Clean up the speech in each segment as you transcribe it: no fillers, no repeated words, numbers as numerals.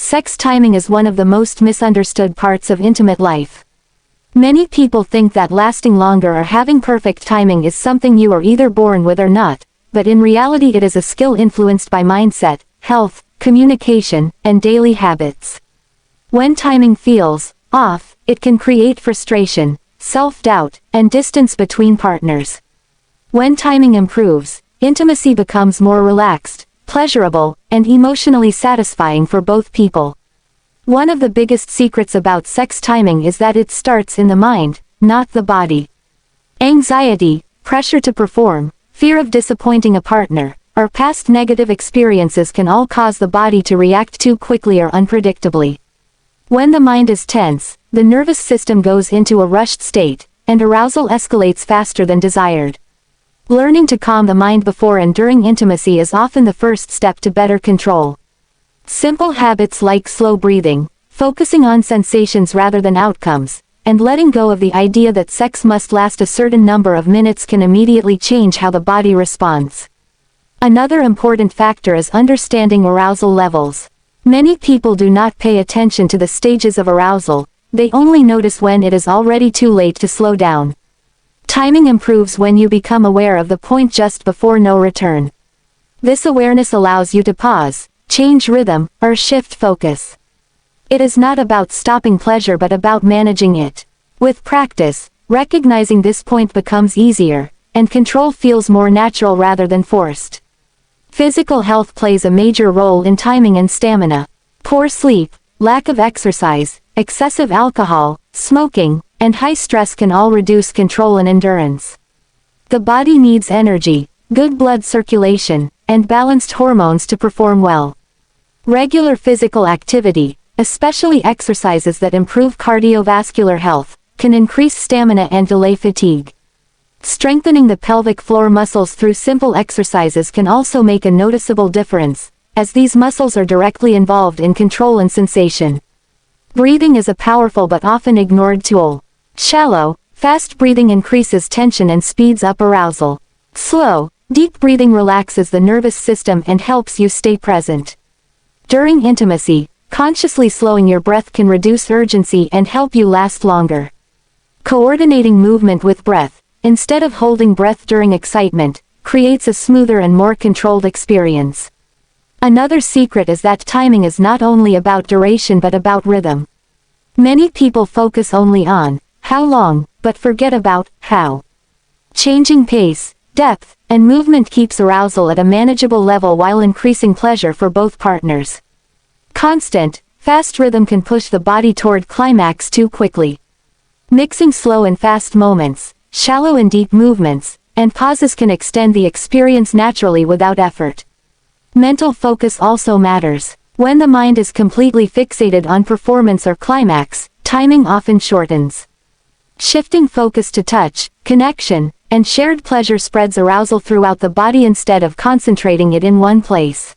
Sex timing is one of the most misunderstood parts of intimate life. Many people think that lasting longer or having perfect timing is something you are either born with or not, but in reality it is a skill influenced by mindset, health, communication, and daily habits. When timing feels off, it can create frustration, self-doubt, and distance between partners. When timing improves, intimacy becomes more relaxed, pleasurable, and emotionally satisfying for both people. One of the biggest secrets about sex timing is that it starts in the mind, not the body. Anxiety, pressure to perform, fear of disappointing a partner, or past negative experiences can all cause the body to react too quickly or unpredictably. When the mind is tense, the nervous system goes into a rushed state, and arousal escalates faster than desired. Learning to calm the mind before and during intimacy is often the first step to better control. Simple habits like slow breathing, focusing on sensations rather than outcomes, and letting go of the idea that sex must last a certain number of minutes can immediately change how the body responds. Another important factor is understanding arousal levels. Many people do not pay attention to the stages of arousal, they only notice when it is already too late to slow down. Timing improves when you become aware of the point just before no return. This awareness allows you to pause, change rhythm, or shift focus. It is not about stopping pleasure but about managing it. With practice, recognizing this point becomes easier, and control feels more natural rather than forced. Physical health plays a major role in timing and stamina. Poor sleep, lack of exercise, excessive alcohol, smoking, and high stress can all reduce control and endurance. The body needs energy, good blood circulation, and balanced hormones to perform well. Regular physical activity, especially exercises that improve cardiovascular health, can increase stamina and delay fatigue. Strengthening the pelvic floor muscles through simple exercises can also make a noticeable difference, as these muscles are directly involved in control and sensation. Breathing is a powerful but often ignored tool. Shallow, fast breathing increases tension and speeds up arousal. Slow, deep breathing relaxes the nervous system and helps you stay present. During intimacy, consciously slowing your breath can reduce urgency and help you last longer. Coordinating movement with breath, instead of holding breath during excitement, creates a smoother and more controlled experience. Another secret is that timing is not only about duration but about rhythm. Many people focus only on how long, but forget about how. Changing pace, depth, and movement keeps arousal at a manageable level while increasing pleasure for both partners. Constant, fast rhythm can push the body toward climax too quickly. Mixing slow and fast moments, shallow and deep movements, and pauses can extend the experience naturally without effort. Mental focus also matters. When the mind is completely fixated on performance or climax, timing often shortens. Shifting focus to touch, connection, and shared pleasure spreads arousal throughout the body instead of concentrating it in one place.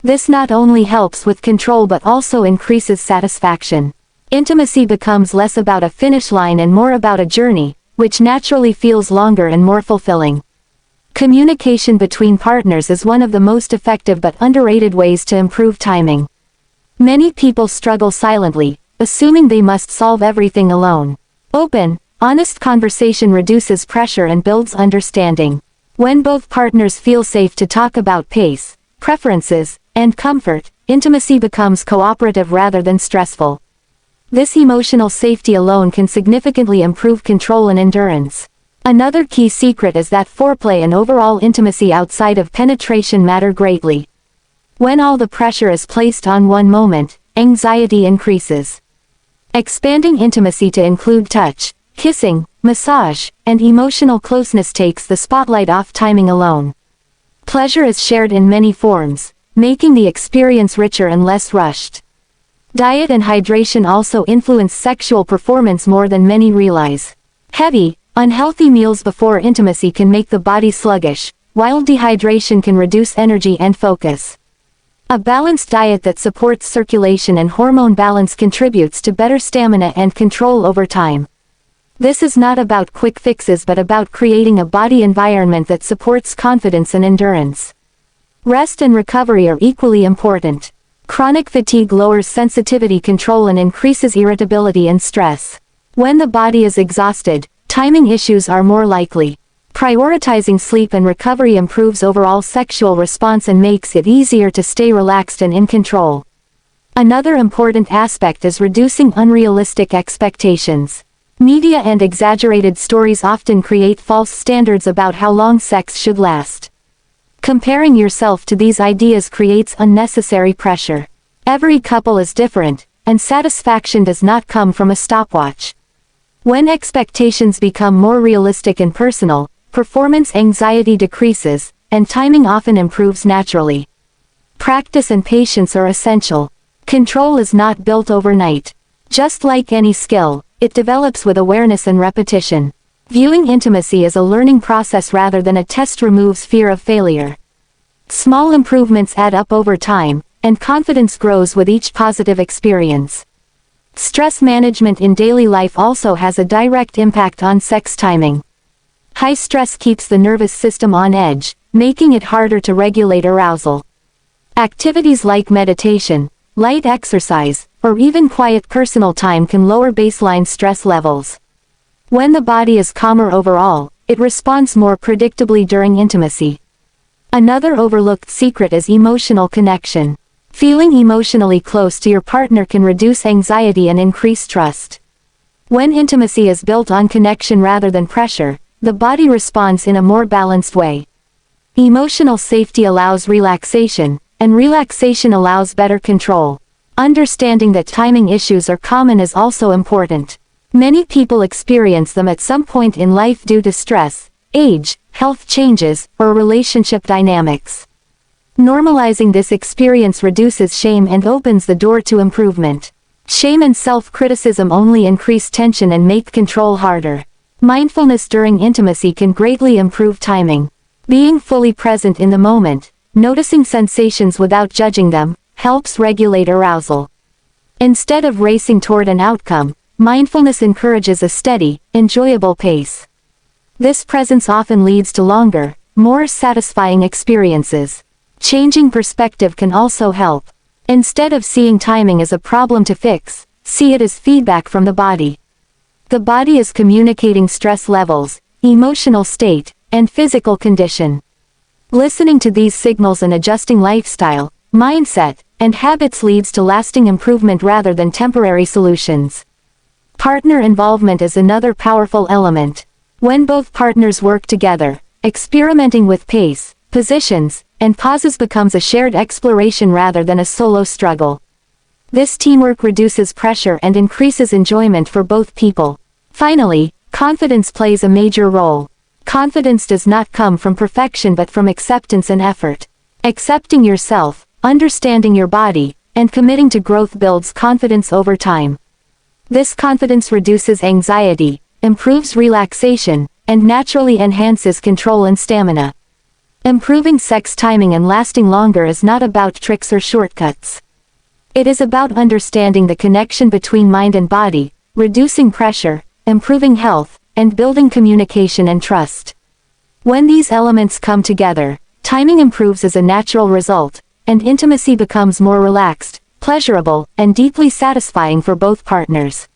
This not only helps with control but also increases satisfaction. Intimacy becomes less about a finish line and more about a journey, which naturally feels longer and more fulfilling. Communication between partners is one of the most effective but underrated ways to improve timing. Many people struggle silently, assuming they must solve everything alone. Open, honest conversation reduces pressure and builds understanding. When both partners feel safe to talk about pace, preferences, and comfort, intimacy becomes cooperative rather than stressful. This emotional safety alone can significantly improve control and endurance. Another key secret is that foreplay and overall intimacy outside of penetration matter greatly. When all the pressure is placed on one moment, anxiety increases. Expanding intimacy to include touch, kissing, massage, and emotional closeness takes the spotlight off timing alone. Pleasure is shared in many forms, making the experience richer and less rushed. Diet and hydration also influence sexual performance more than many realize. Heavy, unhealthy meals before intimacy can make the body sluggish, while dehydration can reduce energy and focus. A balanced diet that supports circulation and hormone balance contributes to better stamina and control over time. This is not about quick fixes but about creating a body environment that supports confidence and endurance. Rest and recovery are equally important. Chronic fatigue lowers sensitivity control and increases irritability and stress. When the body is exhausted, timing issues are more likely. Prioritizing sleep and recovery improves overall sexual response and makes it easier to stay relaxed and in control. Another important aspect is reducing unrealistic expectations. Media and exaggerated stories often create false standards about how long sex should last. Comparing yourself to these ideas creates unnecessary pressure. Every couple is different, and satisfaction does not come from a stopwatch. When expectations become more realistic and personal, performance anxiety decreases, and timing often improves naturally. Practice and patience are essential. Control is not built overnight. Just like any skill, it develops with awareness and repetition. Viewing intimacy as a learning process rather than a test removes fear of failure. Small improvements add up over time, and confidence grows with each positive experience. Stress management in daily life also has a direct impact on sex timing. High stress keeps the nervous system on edge, making it harder to regulate arousal. Activities like meditation, light exercise, or even quiet personal time can lower baseline stress levels. When the body is calmer overall, it responds more predictably during intimacy. Another overlooked secret is emotional connection. Feeling emotionally close to your partner can reduce anxiety and increase trust. When intimacy is built on connection rather than pressure, the body responds in a more balanced way. Emotional safety allows relaxation, and relaxation allows better control. Understanding that timing issues are common is also important. Many people experience them at some point in life due to stress, age, health changes, or relationship dynamics. Normalizing this experience reduces shame and opens the door to improvement. Shame and self-criticism only increase tension and make control harder. Mindfulness during intimacy can greatly improve timing. Being fully present in the moment, noticing sensations without judging them, helps regulate arousal. Instead of racing toward an outcome, mindfulness encourages a steady, enjoyable pace. This presence often leads to longer, more satisfying experiences. Changing perspective can also help. Instead of seeing timing as a problem to fix, see it as feedback from the body. The body is communicating stress levels, emotional state, and physical condition. Listening to these signals and adjusting lifestyle, mindset, and habits leads to lasting improvement rather than temporary solutions. Partner involvement is another powerful element. When both partners work together, experimenting with pace, positions, and pauses becomes a shared exploration rather than a solo struggle. This teamwork reduces pressure and increases enjoyment for both people. Finally, confidence plays a major role. Confidence does not come from perfection but from acceptance and effort. Accepting yourself, understanding your body, and committing to growth builds confidence over time. This confidence reduces anxiety, improves relaxation, and naturally enhances control and stamina. Improving sex timing and lasting longer is not about tricks or shortcuts. It is about understanding the connection between mind and body, reducing pressure, improving health, and building communication and trust. When these elements come together, timing improves as a natural result, and intimacy becomes more relaxed, pleasurable, and deeply satisfying for both partners.